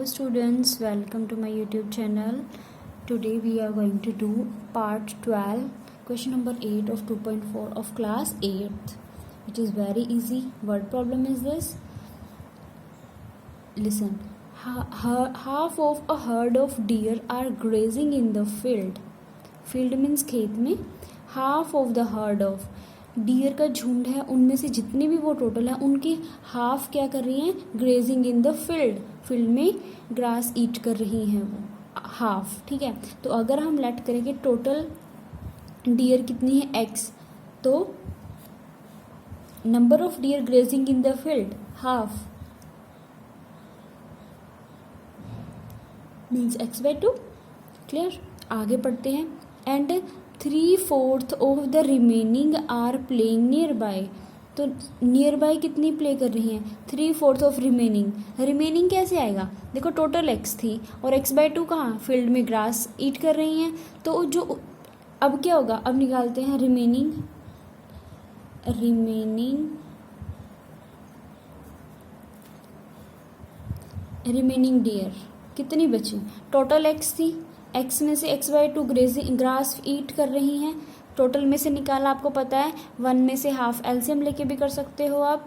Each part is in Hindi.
Hello students, welcome to my YouTube channel. Today we are going to do part 12, question number 8 of 2.4 of class 8th, which is very easy. What problem is this? Listen, half of a herd of deer are grazing in the field. Field means खेत में. Half of the herd of deer का झुंड है, उनमें से जितने भी वो टोटल है उनकी हाफ क्या कर रही हैं, grazing in the field. Field में ग्रास ईट कर रही हैं वो हाफ. ठीक है, तो अगर हम लेट करेंगे टोटल डियर कितनी है एक्स, तो number of deer grazing in the field half means X by 2. Clear, आगे पढ़ते हैं. And 3/4 of the remaining are playing nearby. तो नियर बाय कितनी प्ले कर रही हैं, 3/4 ऑफ रिमेनिंग. रिमेनिंग कैसे आएगा, देखो टोटल एक्स थी और एक्स बाई 2 कहाँ, फील्ड में ग्रास ईट कर रही हैं. तो जो अब क्या होगा, अब निकालते हैं रिमेनिंग डियर कितनी बची, टोटल एक्स थी, एक्स में से एक्स बाई 2 ग्रास ईट कर रही हैं. टोटल में से निकाला आपको पता है, 1 में से हाफ एलसीएम लेके भी कर सकते हो आप.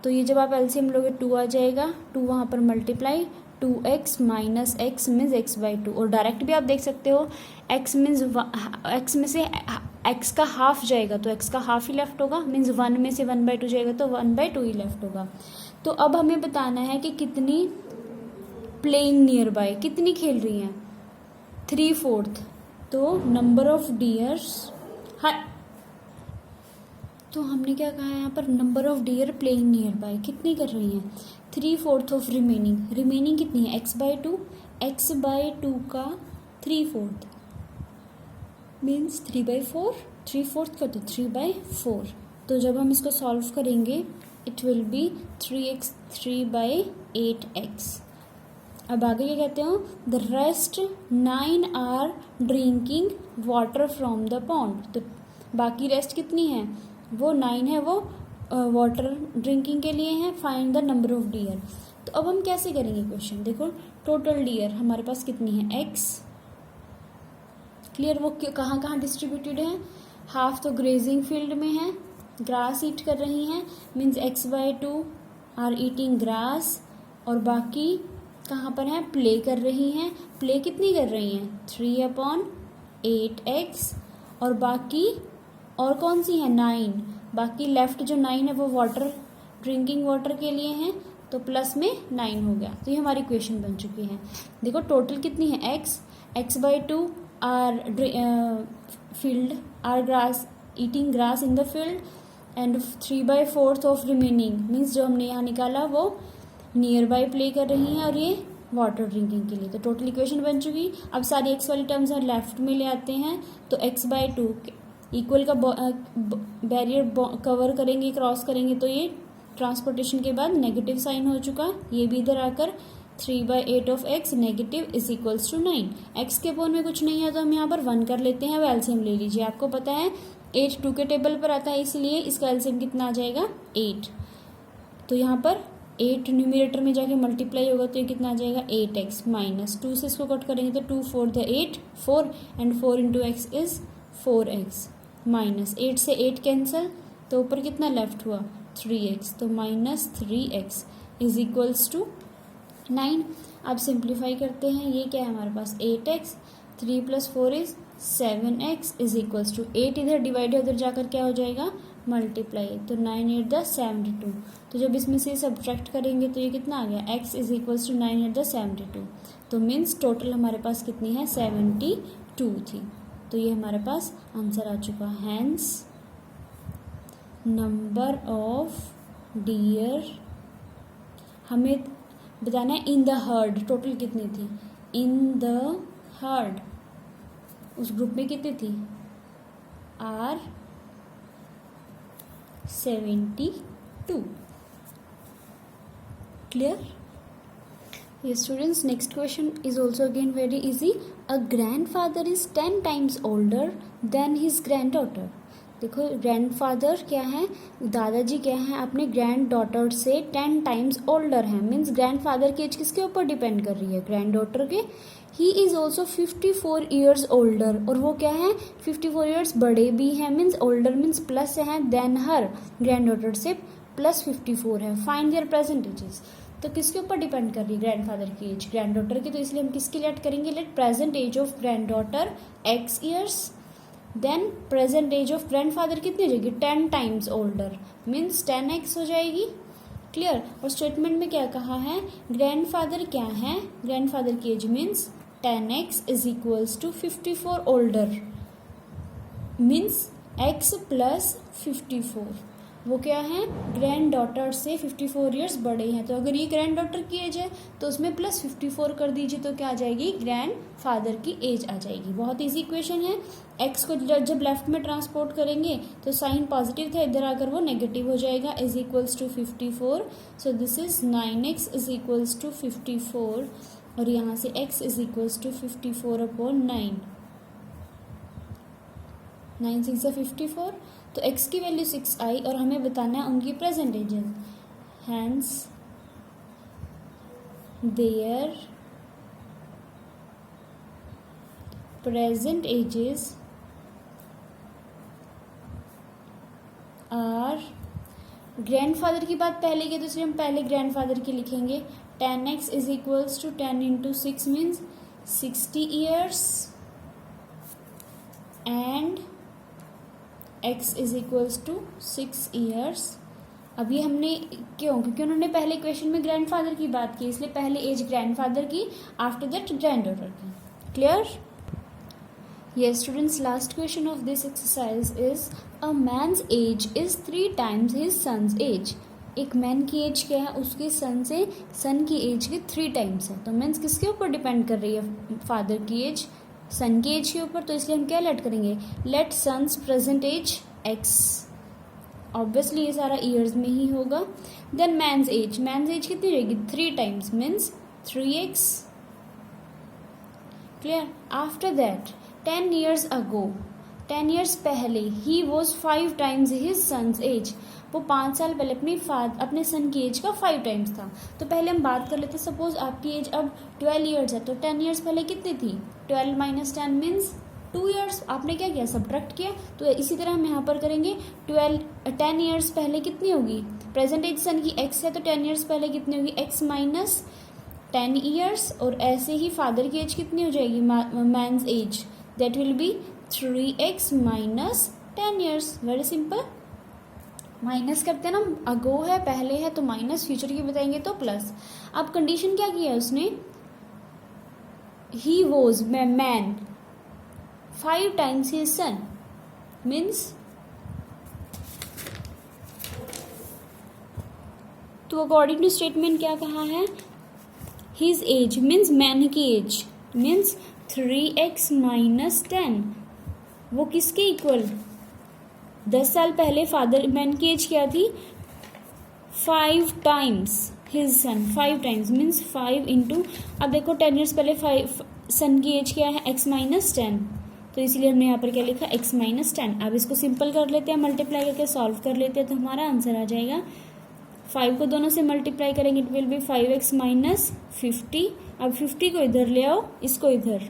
तो ये जब आप एलसीएम लोगे 2 आ जाएगा, 2 वहाँ पर multiply 2x minus x means X by 2. और डायरेक्ट भी आप देख सकते हो, एक्स मीन्स एक्स में से एक्स का हाफ जाएगा तो एक्स का हाफ ही लेफ्ट होगा, मीन्स 1 में से 1/2 जाएगा तो 1/2 ही लेफ्ट होगा. तो अब हमें बताना है कि कितनी प्लेइंग नियर बाय, कितनी खेल रही हैं, 3/4. तो नंबर ऑफ डियर्स, हाँ, तो हमने क्या कहा है यहाँ पर, number of dear playing nearby कितनी कर रही हैं, 3/4 ऑफ रिमेनिंग कितनी है, एक्स बाई 2. एक्स बाई 2 का 3/4 मीन्स 3/4, 3/4 का तो 3/4. तो जब हम इसको सॉल्व करेंगे it will be 3x 3/8x. अब आगे क्या कहते हो, the rest 9 are drinking water from the pond. तो बाकी रेस्ट कितनी है, वो 9 है, वो वाटर ड्रिंकिंग के लिए हैं. Find the number of dear. तो अब हम कैसे करेंगे क्वेश्चन, देखो टोटल डियर हमारे पास कितनी है, एक्स. क्लियर, वो कहाँ कहाँ डिस्ट्रीब्यूटेड है, हाफ तो ग्रेजिंग फील्ड में है, ग्रास ईट कर रही हैं, means X by 2 are eating grass. और बाकी कहाँ पर हैं, प्ले कर रही हैं. प्ले कितनी कर रही हैं, 3/8x. और बाकी और कौन सी है, 9. बाकी लेफ्ट जो 9 है वो वाटर ड्रिंकिंग वाटर के लिए हैं, तो प्लस में 9 हो गया. तो ये हमारी इक्वेशन बन चुकी है. देखो टोटल कितनी है, X by 2 are field are grass eating grass in the field. And 3/4 of remaining means जो हमने यहाँ निकाला वो नियर बाय प्ले कर रही हैं और ये वाटर ड्रिंकिंग के लिए. तो टोटल इक्वेशन बन चुकी. अब सारी एक्स वाली टर्म्स हैं लेफ्ट में ले आते हैं, तो एक्स बाई 2 इक्वल का बैरियर कवर करेंगे, क्रॉस करेंगे, तो ये ट्रांसपोर्टेशन के बाद नेगेटिव साइन हो चुका. ये भी इधर आकर 3/8 of X negative is equals to 9. X के अपोन में कुछ नहीं है तो हम यहाँ पर 1 कर लेते हैं. अब एलसीएम ले लीजिए, आपको पता है 8 2 के टेबल पर आता है, इसलिए इसका एलसीएम कितना आ जाएगा, 8. तो यहाँ पर 8 न्यूमिनेटर में जाके मल्टीप्लाई होगा तो ये कितना आ जाएगा, 8x माइनस 2 से इसको कट करेंगे तो 2 4 the 8 4 and 4 into x is 4x minus 8 से 8 कैंसिल, तो ऊपर कितना लेफ्ट हुआ, 3x. तो minus 3x is equals to 9. अब सिंप्लीफाई करते हैं, ये क्या है हमारे पास, 8x, 3 + 4 is 7x is equals to 8. इधर डिवाइड है, उधर जाकर क्या हो जाएगा, मल्टीप्लाई. तो 9 8 द 72. तो जब इसमें से सब्ट्रैक्ट करेंगे तो ये कितना आ गया, x is equals to 9 8 the 72. तो मीन्स टोटल हमारे पास कितनी है, 72 थी. तो ये हमारे पास आंसर आ चुका. हैंस नंबर ऑफ डियर हमें बताना है इन द हर्ड, टोटल कितनी थी, इन द हर्ड उस ग्रुप में कितनी थी, are 72. Clear? Yes students, next question is also again very easy. A grandfather is 10 times older than his granddaughter. देखो ग्रैंडफादर क्या है, दादाजी क्या है, अपने ग्रैंड डॉटर से 10 टाइम्स ओल्डर है। मीन्स ग्रैंडफादर की एज किसके ऊपर डिपेंड कर रही है, ग्रैंड डॉटर के। He is also 54 years older, और वो क्या है 54 ईयर्स बड़े भी हैं। मीन्स ओल्डर मीन्स प्लस है, देन हर ग्रैंड डॉटर से प्लस 54 है। फाइंड देयर प्रेजेंट एजेस, तो किसके ऊपर डिपेंड कर रही है ग्रैंडफादर की एज, ग्रैंड डॉटर की। तो इसलिए हम किसकी लेट करेंगे, let present age of granddaughter x years, then present age of grandfather कितनी हो जाएगी 10 टाइम्स ओल्डर, मीन्स 10x हो जाएगी। क्लियर। और स्टेटमेंट में क्या कहा है, ग्रैंडफादर क्या है, ग्रैंडफादर की age means 10x is equals to 54 older, means x plus 54। वो क्या है, ग्रैंड डॉटर से 54 ईयर्स बड़े हैं। तो अगर ये ग्रैंड डॉटर की एज है तो उसमें प्लस 54 कर दीजिए, तो क्या आ जाएगी, ग्रैंड फादर की एज आ जाएगी। बहुत इजी इक्वेशन है। एक्स को जब लेफ्ट में ट्रांसपोर्ट करेंगे तो साइन पॉजिटिव था, इधर आकर वो नेगेटिव हो जाएगा, is equals to 54। So this is 9x is equals to 54, और यहाँ से x is equals to 54 upon 9, 9 6 54। तो x की वैल्यू 6 आई, और हमें बताना है उनकी present ages. Hence their present ages are, grandfather की बात पहले की, तो इसलिए हम पहले ग्रैंडफादर की लिखेंगे। 10x is equals to 10 into 6 means 60 years, and x is equals to 6 years. अब ये हमने क्यों, क्योंकि उन्होंने पहले क्वेश्चन में ग्रैंडफादर की बात की, इसलिए पहले एज ग्रैंडफादर की, आफ्टर दैट ग्रैंड डॉटर की। Clear. Yes students, last question of this exercise is a man's age is 3 times his son's age. एक मैन की एज क्या है, उसके सन की एज के 3 टाइम्स है। तो मीन्स किसके ऊपर डिपेंड कर रही है फादर की एज, सन की एज के ऊपर। तो इसलिए हम क्या लेट करेंगे, let son's present age x, obviously ये सारा ईयर्स में ही होगा। देन मैंस एज कितनी रहेगी 3 times means 3x। Clear. After that 10 years ago, 10 years पहले, he was 5 times his son's age, वो 5 साल पहले अपने सन की एज का 5 टाइम्स था। तो पहले हम बात कर लेते, सपोज आपकी एज अब 12 ईयर्स है, तो 10 ईयर्स पहले कितनी थी, 12 माइनस 10 मीन्स 2 ईयर्स। आपने क्या किया, सब्ट्रैक्ट किया। तो इसी तरह हम यहाँ पर करेंगे, 10 ईयर्स पहले कितनी होगी, प्रेजेंट एज सन की x है, तो 10 ईयर्स पहले कितनी होगी, x माइनस 10 ईयर्स। और ऐसे ही फादर की एज कितनी हो जाएगी, man's age, that will be 3x minus 10 years. Very simple. Minus करते हैं ना, अगो है पहले है तो माइनस, फ्यूचर की बताएंगे तो प्लस। अब कंडीशन क्या किया है उसने, he was man 5 times his son, means तो अकॉर्डिंग टू स्टेटमेंट क्या कहा है, हिज एज मीन्स मैन की एज मीन्स 3x माइनस 10, वो किसके इक्वल, 10 साल पहले फादर मैन की एज क्या थी 5 times his son, 5 times means 5 into, अब देखो 10 ईयर्स पहले 5 सन की एज क्या है x माइनस 10, तो इसलिए हमने यहाँ पर क्या लिखा x माइनस 10। अब इसको सिंपल कर लेते हैं, मल्टीप्लाई करके सॉल्व कर लेते हैं, तो हमारा आंसर आ जाएगा 5 को दोनों से मल्टीप्लाई करेंगे, it will be 5x minus 50। अब 50 को इधर ले आओ, इसको इधर,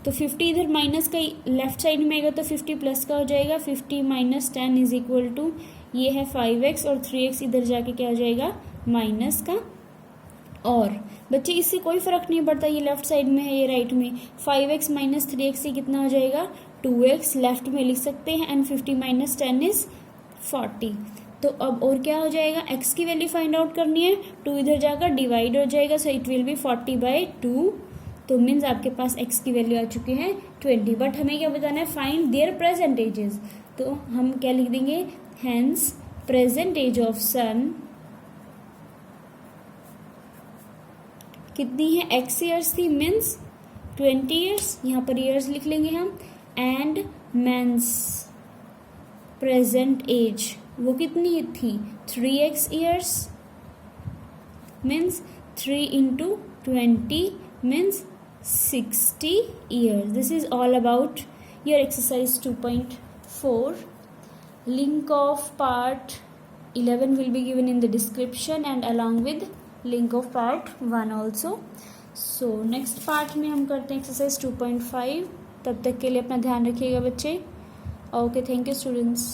तो 50 इधर माइनस का लेफ्ट साइड में आएगा, तो 50 प्लस का हो जाएगा, 50 माइनस 10 इज इक्वल टू, ये है 5x, और 3x इधर जाके क्या हो जाएगा माइनस का। और बच्चे इससे कोई फर्क नहीं पड़ता, ये लेफ्ट साइड में है, ये राइट में। 5x माइनस 3x से कितना हो जाएगा 2x, लेफ्ट में लिख सकते हैं, एंड 50 माइनस 10 इज 40। तो अब और क्या हो जाएगा, x की वैल्यू फाइंड आउट करनी है, 2 इधर जाकर डिवाइड हो जाएगा, सो इट विल बी 40/2। तो मीन्स आपके पास x की वैल्यू आ चुकी है 20। बट हमें क्या बताना है, फाइंड देयर प्रेजेंट एजेस। तो हम क्या लिख देंगे, हेंस प्रेजेंट एज ऑफ सन कितनी है, x ईयर्स थी मीन्स 20 ईयर्स, यहाँ पर ईयर्स लिख लेंगे हम, एंड मेंस प्रेजेंट एज वो कितनी थी 3x years means 3 into 20 means 60 years. This is all about your exercise 2.4. Link of part 11 will be given in the description and along with link of part 1 also. So next part में हम करते हैं एक्सरसाइज 2.5. तब तक के लिए अपना ध्यान रखिएगा बच्चे. Okay, thank you students.